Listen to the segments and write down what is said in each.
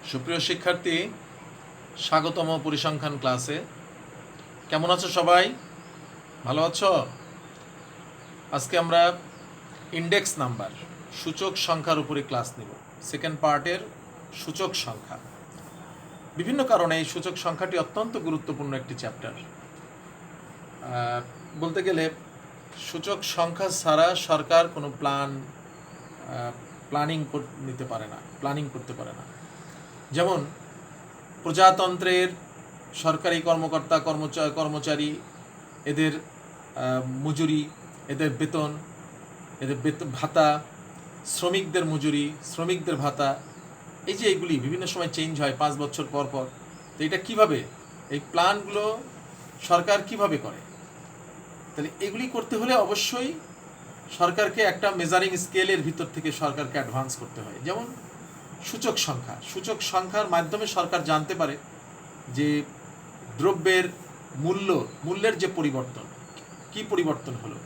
সুপ্রিয় শিক্ষার্থী, স্বাগতম পরিসংখ্যান ক্লাসে। কেমন আছো সবাই? ভালো আছো? আজকে আমরা ইন্ডেক্স নাম্বার, সূচক সংখ্যার উপরে ক্লাস নিব। সেকেন্ড পার্টের সূচক সংখ্যা। বিভিন্ন কারণে এই সূচক সংখ্যাটি অত্যন্ত গুরুত্বপূর্ণ একটি চ্যাপ্টার। বলতে গেলে সূচক সংখ্যা ছাড়া সরকার কোনো প্ল্যানিং করতে পারে না। যেমন প্রজাতন্ত্রের সরকারি কর্মকর্তা কর্মচারী, এদের মজুরি, এদের বেতন ভাতা, শ্রমিকদের মজুরি, শ্রমিকদের ভাতা, এই যে এইগুলি বিভিন্ন সময় চেঞ্জ হয় 5 বছর পর পর। তো এটা কীভাবে, এই প্ল্যানগুলো সরকার কিভাবে করে? তাহলে এগুলি করতে হলে অবশ্যই সরকারকে একটা মেজারিং স্কেলের ভিতর থেকে সরকারকে অ্যাডভান্স করতে হয়। যেমন সূচক সংখ্যার মাধ্যমে সরকার জানতে পারে যে দ্রব্যের মূল্যের যে পরিবর্তন হলো,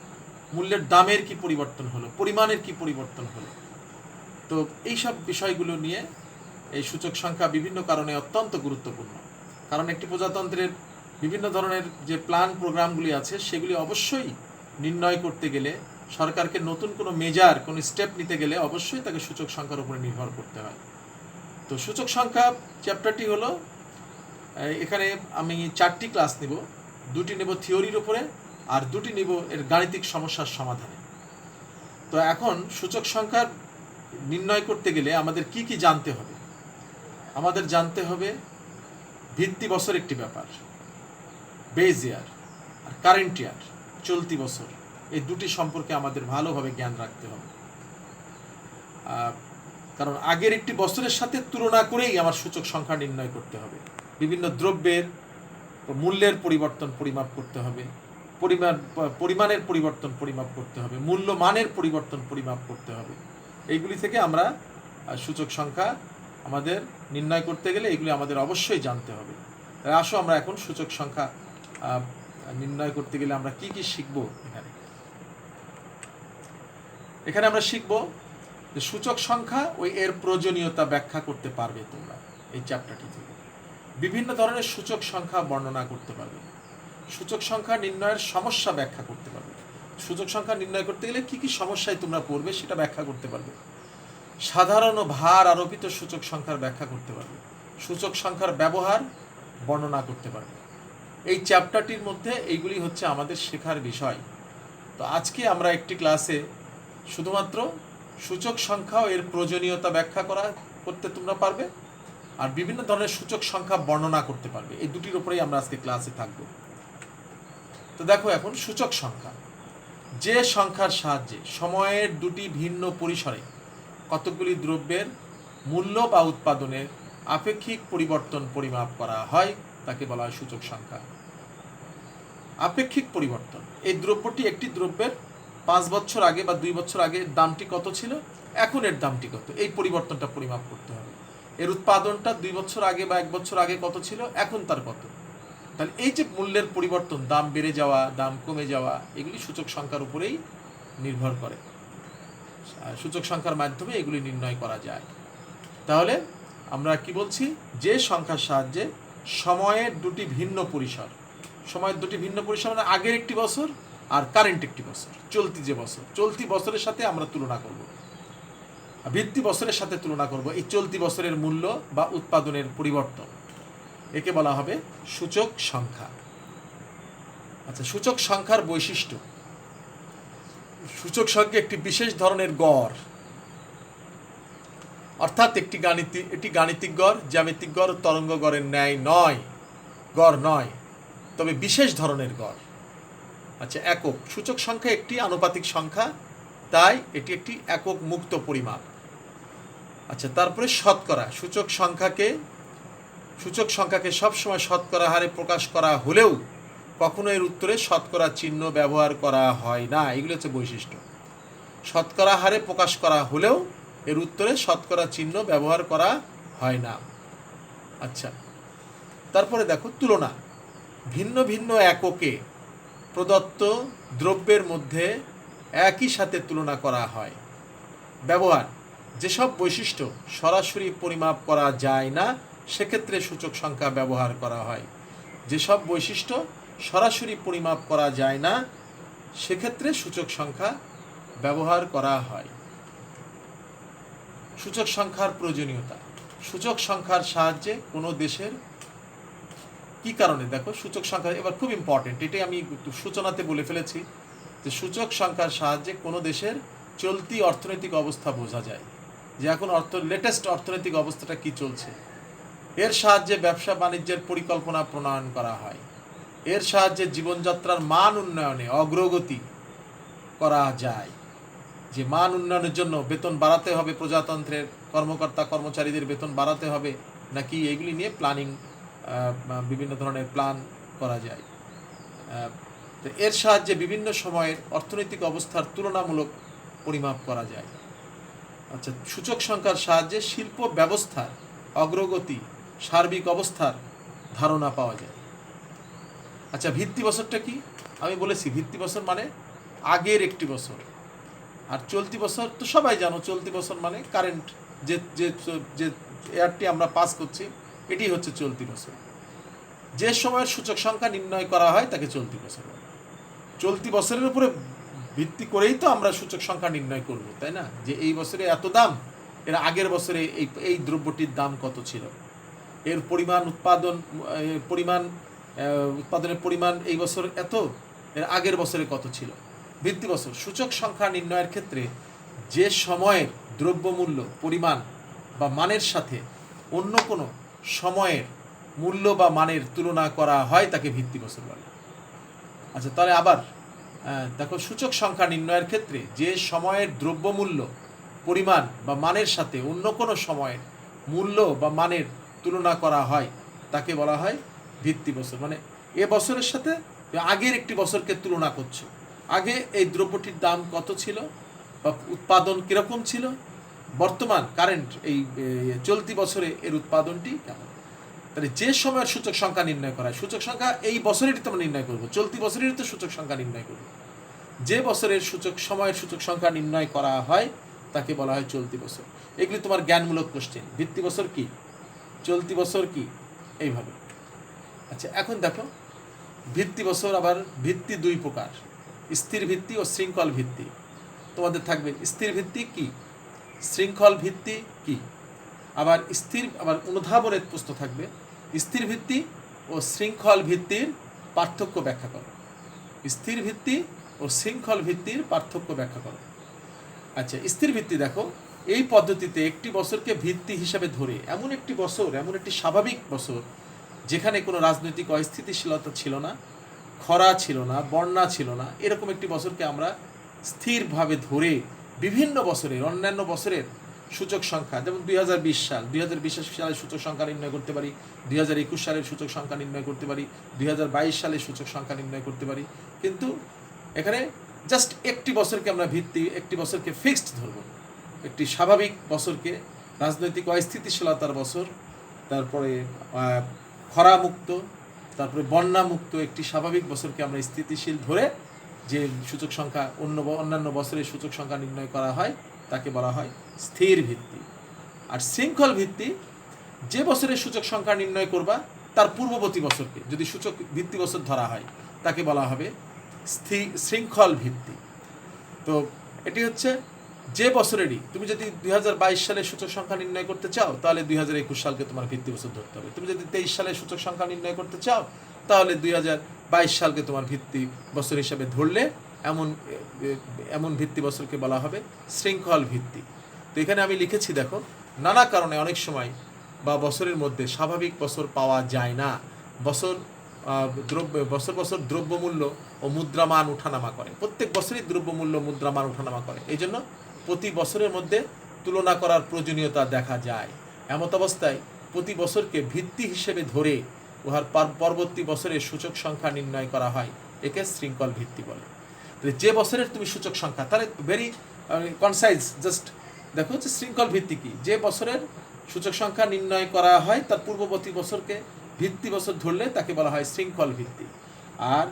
মূল্যের দামের কি পরিবর্তন হলো, পরিমাণের কি পরিবর্তন হলো। তো এইসব বিষয়গুলো নিয়ে এই সূচক সংখ্যা বিভিন্ন কারণে অত্যন্ত গুরুত্বপূর্ণ। কারণ একটি প্রজাতন্ত্রের বিভিন্ন ধরনের যে প্ল্যান প্রোগ্রামগুলি আছে, সেগুলি অবশ্যই নির্ণয় করতে গেলে সরকারকে নতুন কোনো কোনো স্টেপ নিতে গেলে অবশ্যই তাকে সূচক সংখ্যার উপরে নির্ভর করতে হয়। তো সূচক সংখ্যা চ্যাপ্টারটি হলো, এখানে আমি 4টি ক্লাস নিব। 2টি নেব থিওরির উপরে, আর 2টি নেব এর গাণিতিক সমস্যার সমাধানে। তো এখন সূচক সংখ্যা নির্ণয় করতে গেলে আমাদের কি কি জানতে হবে? আমাদের জানতে হবে ভিত্তি বছর একটি ব্যাপার, বেজ ইয়ার, আর কারেন্ট ইয়ার, চলতি বছর। এই 2টি সম্পর্কে আমাদের ভালোভাবে জ্ঞান রাখতে হবে। কারণ আগের একটি বছরের সাথে তুলনা করেই আমার সূচক সংখ্যা নির্ণয় করতে হবে। বিভিন্ন দ্রব্যের মূল্যের পরিবর্তন পরিমাপ করতে হবে, পরিমাণের পরিবর্তন পরিমাপ করতে হবে, মূল্যমানের পরিবর্তন পরিমাপ করতে হবে। এইগুলি থেকে আমরা সূচক সংখ্যা আমাদের নির্ণয় করতে গেলে এগুলি আমাদের অবশ্যই জানতে হবে। তাই আসো আমরা এখন সূচক সংখ্যা নির্ণয় করতে গেলে আমরা কি কি শিখব। এখানে আমরা শিখব যে সূচক সংখ্যা এর প্রয়োজনীয়তা ব্যাখ্যা করতে পারবে তোমরা এই চ্যাপ্টারটি থেকে। বিভিন্ন ধরনের সূচক সংখ্যা বর্ণনা করতে পারবে, সূচক সংখ্যা নির্ণয়ের সমস্যা ব্যাখ্যা করতে পারবে। সূচক সংখ্যা নির্ণয় করতে গেলে কি কি সমস্যায় তোমরা পড়বে সেটা ব্যাখ্যা করতে পারবে। সাধারণ ও ভার আরোপিত সূচক সংখ্যার ব্যাখ্যা করতে পারবে, সূচক সংখ্যার ব্যবহার বর্ণনা করতে পারবে। এই চ্যাপ্টারটির মধ্যে এইগুলি হচ্ছে আমাদের শেখার বিষয়। তো আজকে আমরা একটি ক্লাসে শুধুমাত্র সূচক সংখ্যা ও এর প্রয়োজনীয়তা ব্যাখ্যা করতে তোমরা পারবে, আর বিভিন্ন ধরনের সূচক সংখ্যা বর্ণনা করতে পারবে। এই 2টির উপরেই আমরা আজকে ক্লাসে থাকব। তো দেখো, এখন সূচক সংখ্যা, যে সংখ্যার সাহায্যে সময়ের 2টি ভিন্ন পরিসরে কতগুলি দ্রব্যের মূল্য বা উৎপাদনের আপেক্ষিক পরিবর্তন পরিমাপ করা হয় তাকে বলা হয় সূচক সংখ্যা। আপেক্ষিক পরিবর্তন, এই দ্রব্যটি, একটি দ্রব্যের 5 বছর আগে বা 2 বছর আগে দামটি কত ছিল, এখন এর দামটি কত, এই পরিবর্তনটা পরিমাপ করতে হবে। এর উৎপাদনটা 2 বছর আগে বা 1 বছর আগে কত ছিল, এখন তার কত। তাহলে এই যে মূল্যের পরিবর্তন, দাম বেড়ে যাওয়া, দাম কমে যাওয়া, এগুলি সূচক সংখ্যার উপরেই নির্ভর করে। সূচক সংখ্যার মাধ্যমে এগুলি নির্ণয় করা যায়। তাহলে আমরা কি বলছি, যে সংখ্যার সাহায্যে সময়ের 2টি ভিন্ন পরিসর, সময়ের 2টি ভিন্ন পরিসর মানে আগের একটি বছর আর কারেন্ট একটি বছর, চলতি বছরের সাথে আমরা তুলনা করব, ভিত্তি বছরের সাথে তুলনা করব এই চলতি বছরের মূল্য বা উৎপাদনের পরিবর্তন, একে বলা হবে সূচক সংখ্যা। আচ্ছা, সূচক সংখ্যার বৈশিষ্ট্য। সূচক সংখ্যা একটি বিশেষ ধরনের গড়, অর্থাৎ একটি গাণিতিক গড়, জ্যামিতিক গড়, তরঙ্গ গড়ের ন্যায় গড় নয়, তবে বিশেষ ধরনের গড়। আচ্ছা, একক। সূচক সংখ্যা একটি আনুপাতিক সংখ্যা, তাই এটি একটি একক মুক্ত পরিমাপ। আচ্ছা, তারপরে শতকরা। সূচক সংখ্যাকে সবসময় শতকরা হারে প্রকাশ করা হলেও কখনো এর উত্তরে শতকরা চিহ্ন ব্যবহার করা হয় না। এগুলো হচ্ছে বৈশিষ্ট্য। শতকরা হারে প্রকাশ করা হলেও এর উত্তরে শতকরা চিহ্ন ব্যবহার করা হয় না। আচ্ছা, তারপরে দেখো তুলনা। ভিন্ন ভিন্ন এককে প্রদত্ত দ্রব্যের মধ্যে একই সাথে তুলনা করা হয়। ব্যবহার, যেসব বৈশিষ্ট্য সরাসরি পরিমাপ করা যায় না সেক্ষেত্রে সূচক সংখ্যা ব্যবহার করা হয়। যেসব বৈশিষ্ট্য সরাসরি পরিমাপ করা যায় না সেক্ষেত্রে সূচক সংখ্যা ব্যবহার করা হয়। সূচক সংখ্যার প্রয়োজনীয়তা। সূচক সংখ্যার সাহায্যে কোনো দেশের কি কারণে, দেখো সূচক সংখ্যা এবার খুব ইম্পর্টেন্ট, এটাই আমি সূচনাতে বলে ফেলেছি যে সূচক সংখ্যার সাহায্যে কোনো দেশের চলতি অর্থনৈতিক অবস্থা বোঝা যায়, যে এখন লেটেস্ট অর্থনৈতিক অবস্থাটা কি চলছে। এর সাহায্যে ব্যবসা বাণিজ্যের পরিকল্পনা প্রণয়ন করা হয়। এর সাহায্যে জীবনযাত্রার মান উন্নয়নে অগ্রগতি করা যায়। যে মান উন্নয়নের জন্য বেতন বাড়াতে হবে, প্রজাতন্ত্রের কর্মকর্তা কর্মচারীদের বেতন বাড়াতে হবে নাকি, এগুলি নিয়ে প্ল্যানিং, বিভিন্ন ধরনের প্ল্যান করা যায়। তো এর সাহায্যে বিভিন্ন সময়ের অর্থনৈতিক অবস্থার তুলনামূলক পরিমাপ করা যায়। আচ্ছা, সূচক সংখ্যার সাহায্যে শিল্প ব্যবস্থার অগ্রগতি, সার্বিক অবস্থার ধারণা পাওয়া যায়। আচ্ছা, ভিত্তি বছরটা কি? আমি বলেছি ভিত্তি বছর মানে আগের একটি বছর, আর চলতি বছর তো সবাই জানো, চলতি বছর মানে কারেন্ট যে যে যে ইয়ারটি আমরা পাস করছি এটি হচ্ছে চলতি বছর। যে সময়ের সূচক সংখ্যা নির্ণয় করা হয় তাকে চলতি বছর বলে। চলতি বছরের উপরে ভিত্তি করেই তো আমরা সূচক সংখ্যা নির্ণয় করব, তাই না? যে এই বছরে এত দাম, এর আগের বছরে এই দ্রব্যটির দাম কত ছিল, এর উৎপাদনের পরিমাণ এই বছর এত, এর আগের বছরে কত ছিল। ভিত্তি বছর সূচক সংখ্যা নির্ণয়ের ক্ষেত্রে যে সময়ের দ্রব্যমূল্য পরিমাণ বা মানের সাথে অন্য কোনো সময়ের মূল্য বা মানের তুলনা করা হয় তাকে ভিত্তি বছর বলে। আচ্ছা, তাহলে আবার দেখো, সূচক সংখ্যা নির্ণয়ের ক্ষেত্রে যে সময়ের দ্রব্যমূল্য পরিমাণ বা মানের সাথে অন্য কোনো সময়ের মূল্য বা মানের তুলনা করা হয় তাকে বলা হয় ভিত্তি বছর। মানে এ বছরের সাথে আগের একটি বছরকে তুলনা করছো, আগে এই দ্রব্যটির দাম কত ছিল বা উৎপাদন কীরকম ছিল, বর্তমান কারেন্ট এই চলতি বছরে এর উৎপাদনটি কেমন। তাহলে যে সময়ের সূচক সংখ্যা নির্ণয় করা হয়, সূচক সংখ্যা এই বছরেরই তো আমরা নির্ণয় করবো, চলতি বছরেরই তো সূচক সংখ্যা নির্ণয় করবো। যে বছরের সময়ের সূচক সংখ্যা নির্ণয় করা হয় তাকে বলা হয় চলতি বছর। এগুলি তোমার জ্ঞানমূলক কোশ্চেন। ভিত্তি বছর কি, চলতি বছর কি, এইভাবে। আচ্ছা, এখন দেখো ভিত্তি বছর আবার ভিত্তি দুই প্রকার, স্থির ভিত্তি ও শৃঙ্খল ভিত্তি। তোমাদের থাকবে স্থির ভিত্তি কি, শৃঙ্খল ভিত্তি কি। আবার অনুধাবনের প্রশ্ন থাকবে স্থির ভিত্তি ও শৃঙ্খল ভিত্তির পার্থক্য ব্যাখ্যা করো। স্থির ভিত্তি ও শৃঙ্খল ভিত্তির পার্থক্য ব্যাখ্যা করো। আচ্ছা, স্থির ভিত্তি দেখো, এই পদ্ধতিতে একটি বছরকে ভিত্তি হিসাবে ধরে এমন একটি বছর, এমন একটি স্বাভাবিক বছর যেখানে কোনো রাজনৈতিক অস্থিতিশীলতা ছিল না, খরা ছিল না, বন্যা ছিল না, এরকম একটি বছরকে আমরা স্থিরভাবে ধরে বিভিন্ন বছরের, অন্যান্য বছরের সূচক সংখ্যা, যেমন 2020 সাল, 2020 সালের সূচক সংখ্যা নির্ণয় করতে পারি, 2021 সালের সূচক সংখ্যা নির্ণয় করতে পারি, 2022 সালের সূচক সংখ্যা নির্ণয় করতে পারি। কিন্তু এখানে জাস্ট একটি বছরকে আমরা একটি বছরকে ফিক্সড ধরব, একটি স্বাভাবিক বছরকে, রাজনৈতিক অস্থিতিশীলতার বছর, তারপরে খরামুক্ত, তারপরে বন্যামুক্ত একটি স্বাভাবিক বছরকে আমরা স্থিতিশীল ধরে যে সূচক সংখ্যা অন্যান্য বছরের সূচক সংখ্যা নির্ণয় করা হয় তাকে বলা হয় স্থির ভিত্তি। আর শৃঙ্খল ভিত্তি, যে বছরের সূচক সংখ্যা নির্ণয় করবা তার পূর্ববর্তী বছরকে যদি সূচক ভিত্তি বছর ধরা হয় তাকে বলা হবে শৃঙ্খল ভিত্তি। তো এটি হচ্ছে যে বছরেরই, তুমি যদি 2022 সালের সূচক সংখ্যা নির্ণয় করতে চাও তাহলে 2021 সালকে তোমার ভিত্তি বছর ধরতে হবে। তুমি যদি 23 সালের সূচক সংখ্যা নির্ণয় করতে চাও তাহলে 2022 সালকে তোমার ভিত্তি বছর হিসাবে ধরলে এমন ভিত্তি বছরকে বলা হবে শৃঙ্খল ভিত্তি। তো এখানে আমি লিখেছি, দেখো, নানা কারণে অনেক সময় বা বছরের মধ্যে স্বাভাবিক বছর পাওয়া যায় না। বছর বছর দ্রব্যমূল্য ও মুদ্রামান উঠানামা করে, প্রত্যেক বছরই দ্রব্যমূল্য মুদ্রামান উঠানামা করে, এই জন্য প্রতি বছরের মধ্যে তুলনা করার প্রয়োজনীয়তা দেখা যায়। এমত অবস্থায় প্রতি বছরকে ভিত্তি হিসেবে ধরে উহার পরবর্তী বছরের সূচক সংখ্যা নির্ণয় করা হয়, একে শৃঙ্খল ভিত্তি বলে। যে বছরের তুমি সূচক সংখ্যা, তাহলে ভেরি কনসাইজ, জাস্ট দেখো হচ্ছে শৃঙ্খল ভিত্তি কি, যে বছরের সূচক সংখ্যা নির্ণয় করা হয় তার পূর্ববর্তী বছরকে ভিত্তি বছর ধরলে তাকে বলা হয় শৃঙ্খল ভিত্তি। আর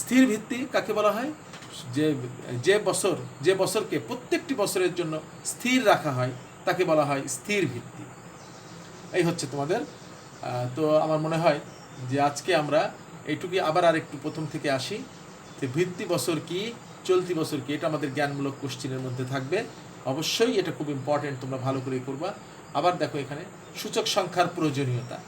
স্থির ভিত্তি কাকে বলা হয়, যে যে বছরকে প্রত্যেকটি বছরের জন্য স্থির রাখা হয় তাকে বলা হয় স্থির ভিত্তি। এই হচ্ছে তোমাদের। তো আমার মনে হয় যে আজকে আমরা এইটুকুই। আবার আর একটু প্রথম থেকে আসি যে ভিত্তি বছর কি, চলতি বছর কি, এটা আমাদের জ্ঞানমূলক কোশ্চেনের মধ্যে থাকবে। অবশ্যই এটা খুব ইম্পর্টেন্ট, তোমরা ভালো করেই করবা। আবার দেখো এখানে সূচক সংখ্যার প্রয়োজনীয়তা।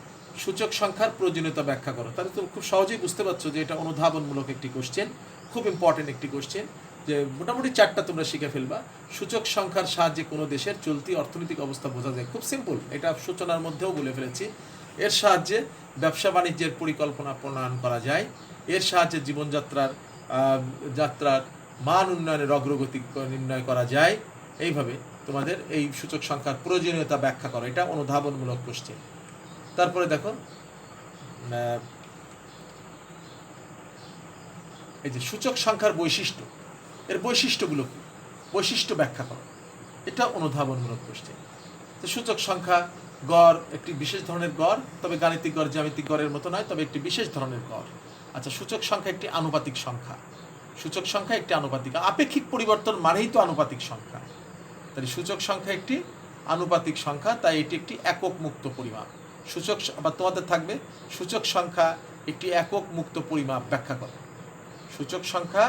সূচক সংখ্যার প্রয়োজনীয়তা ব্যাখ্যা করো। তাহলে তুমি খুব সহজেই বুঝতে পারছো যে এটা অনুধাবনমূলক একটি কোশ্চেন, খুব ইম্পর্টেন্ট একটি কোশ্চেন, যে মোটামুটি 4টা তোমরা শিখে ফেলবা। সূচক সংখ্যার সাহায্যে কোনো দেশের চলতি অর্থনৈতিক অবস্থা বোঝা যায়। খুব সিম্পল, এটা সূচনার মধ্যেও বলে ফেলেছি। এর সাহায্যে ব্যবসা বাণিজ্যের পরিকল্পনা প্রণয়ন করা যায়। এর সাহায্যে যাত্রার মান উন্নয়নের অগ্রগতি নির্ণয় করা যায়। এইভাবে তোমাদের এই সূচক সংখ্যার প্রয়োজনীয়তা ব্যাখ্যা করো, এটা অনুধাবনমূলক কোশ্চেন। তারপরে দেখো এই যে সূচক সংখ্যার বৈশিষ্ট্য, এর বৈশিষ্ট্যগুলো কি, বৈশিষ্ট্য ব্যাখ্যা করো, এটা অনুধাবনমূলক কোশ্চেন। তো সূচক সংখ্যা গড় একটি বিশেষ ধরনের গড়, তবে গাণিতিক গড় জ্যামিতিক গড়ের মতো নয়, তবে একটি বিশেষ ধরনের গড়। আচ্ছা, সূচক সংখ্যা একটি আনুপাতিক সংখ্যা। সূচক সংখ্যা একটি আনুপাতিক, আপেক্ষিক পরিবর্তন মানেই তো আনুপাতিক সংখ্যা। তাহলে সূচক সংখ্যা একটি আনুপাতিক সংখ্যা, তাই এটি একটি একক মুক্ত পরিমাপ। সূচক আবার তোমাদের থাকবে সূচক সংখ্যা একটি একক মুক্ত পরিমাপ ব্যাখ্যা করে। সূচক সংখ্যা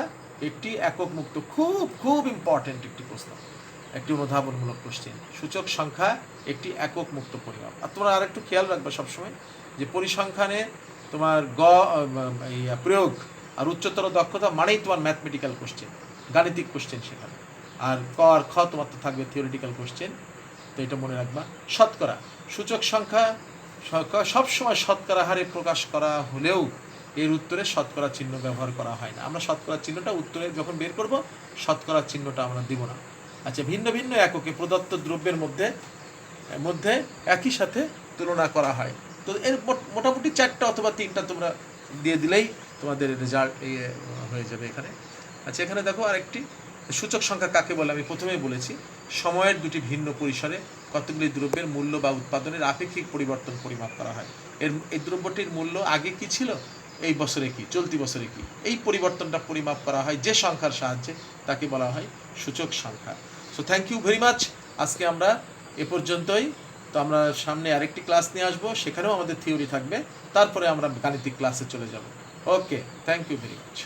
একটি একক মুক্ত, খুব খুব ইম্পর্টেন্ট একটি প্রশ্ন, একটি অনুধাবনমূলক কোশ্চেন। সূচক সংখ্যা একটি একক মুক্ত পরিমাপ। আর তোমরা আরেকটু খেয়াল রাখবে সবসময় যে পরিসংখ্যানে তোমার প্রয়োগ আর উচ্চতর দক্ষতা মানেই তোমার ম্যাথমেটিক্যাল কোশ্চেন, গাণিতিক কোশ্চেন সেখানে। আর ক আর খ তোমার তো থাকবে থিওরিটিক্যাল কোশ্চেন। তো এটা মনে রাখবা। শতকরা, সূচক সংখ্যা সবসময় শতকরা হারে প্রকাশ করা হলেও এর উত্তরে শতকরা চিহ্ন ব্যবহার করা হয় না। আমরা শতকরা চিহ্নটা উত্তরে যখন বের করব, শতকরা চিহ্নটা আমরা দিব না। আচ্ছা, ভিন্ন ভিন্ন এককে প্রদত্ত দ্রব্যের মধ্যে একই সাথে তুলনা করা হয়। তো এর মোটামুটি 4টা অথবা 3টা তোমরা দিয়ে দিলেই তোমাদের রেজাল্ট হয়ে যাবে এখানে। আচ্ছা, এখানে দেখো আরেকটি, সূচক সংখ্যা কাকে বলে আমি প্রথমেই বলেছি। সময়ের দুটি ভিন্ন পরিসরে কতগুলি দ্রব্যের মূল্য বা উৎপাদনের আপেক্ষিক পরিবর্তন পরিমাপ করা হয়। এই দ্রব্যটির মূল্য আগে কি ছিল, এই বছরে কি, চলতি বছরে কি, এই পরিবর্তনটা পরিমাপ করা হয় যে সংখ্যার সাহায্যে, তাকে বলা হয় সূচক সংখ্যা। So thank you very much. আজকে আমরা এ পর্যন্তই। তো আমরা সামনে আরেকটি ক্লাস নিয়ে আসবো, সেখানেও আমাদের থিওরি থাকবে। তারপরে আমরা গাণিতিক ক্লাসে চলে যাব। ওকে, থ্যাংক ইউ ভেরি মাচ।